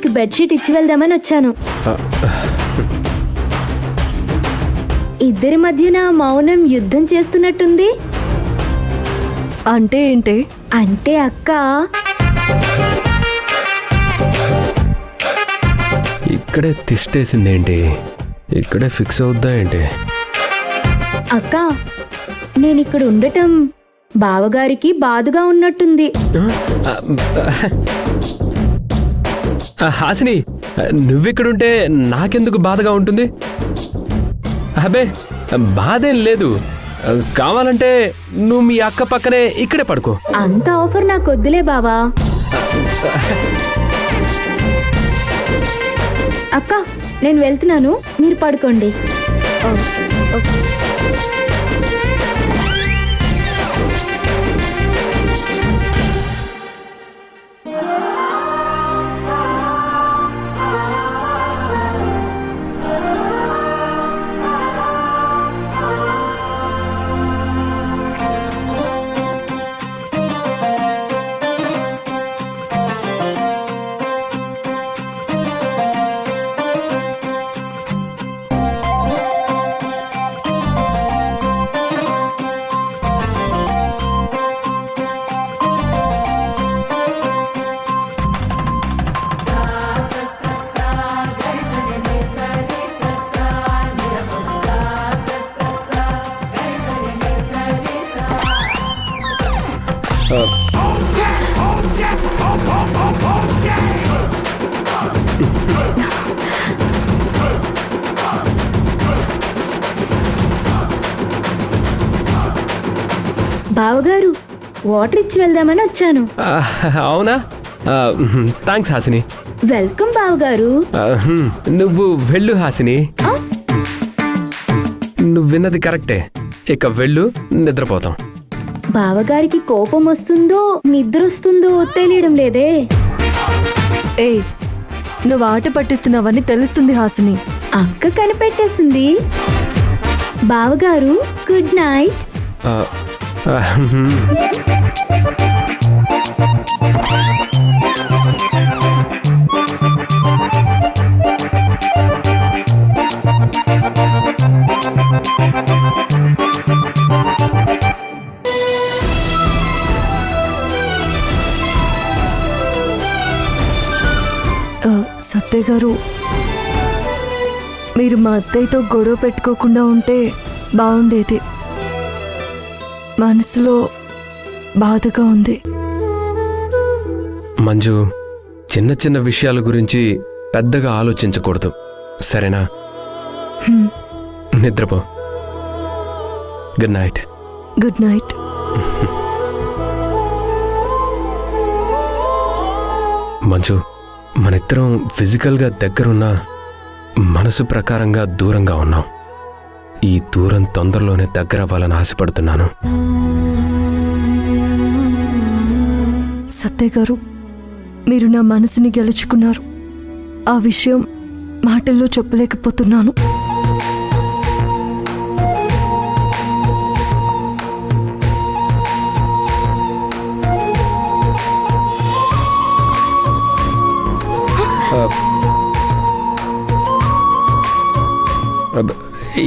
నీకు బెడ్షీట్ ఇచ్చి వెళ్దామని వచ్చాను. ఇద్దరి మధ్యన మౌనం యుద్ధం చేస్తున్నట్టుంది. అంటే ఏంటి? అంటే అక్క ఇక్కడే తిష్టేసిందేంటి? ఇక్కడే ఫిక్స్ అవుద్దా ఏంటి? అక్క నేను ఇక్కడ ఉండటం బావగారికి బాధగా ఉన్నట్టుంది. హాసిని, నువ్విక్కడుంటే నాకెందుకు బాధగా ఉంటుంది? అబ్బే, బాధేం లేదు. కావాలంటే నువ్వు మీ అక్క పక్కనే ఇక్కడే పడుకో. అంత ఆఫర్ నాకు వద్దులే బావా. అక్క నేను వెళ్తున్నాను, మీరు పడుకోండి. బావగారు వాటర్ ఇచ్చి వెళ్దామని వచ్చాను. అవునా? థ్యాంక్స్ హాసిని. వెల్కమ్ బావగారు. నువ్వు వెళ్ళు హాసిని. నువ్వు విన్నది కరెక్టే. ఇక వెళ్ళు, నిద్రపోతాం. బావగారికి కోపం వస్తుందో నిద్ర వస్తుందో తెలియడం లేదే. ఏయ్, నువ్వు ఆట పట్టిస్తున్నావని తెలుస్తుంది హాసిని. అక్క కనిపెట్టేసింది. బావగారు గుడ్ నైట్. సత్య గారు, మీరు మా అత్తయ్యతో గొడవ పెట్టుకోకుండా ఉంటే బాగుండేది. మనసులో బాధగా ఉంది. మంజు, చిన్న చిన్న విషయాల గురించి పెద్దగా ఆలోచించకూడదు, సరేనా? నిద్రపో. Good night. Good night. Manju, మనిద్దరం ఫిజికల్గా దగ్గరున్నా మనసు ప్రకారంగా దూరంగా ఉన్నాం. ఈ దూరం తొందరలోనే దగ్గర అవ్వాలని ఆశపడుతున్నాను. సత్య గారు, మీరు నా మనసుని గెలుచుకున్నారు. ఆ విషయం మాటల్లో చెప్పలేకపోతున్నాను.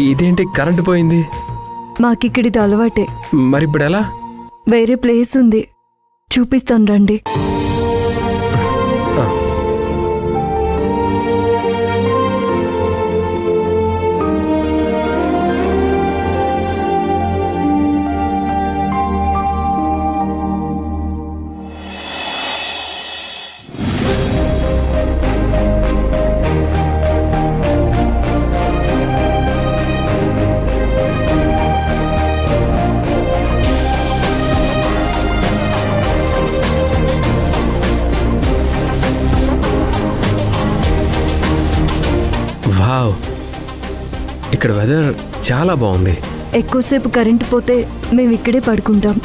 ఇదేంటి, కరెంటు పోయింది? మాకిక్కడిది అలవాటే. మరిప్పుడు ఎలా? వేరే ప్లేస్ ఉంది, చూపిస్తాను రండి. వావ్, ఇక్కడ వెదర్ చాలా బాగుంది. ఎక్కువసేపు కరెంటు పోతే మేము ఇక్కడే పడుకుంటాం.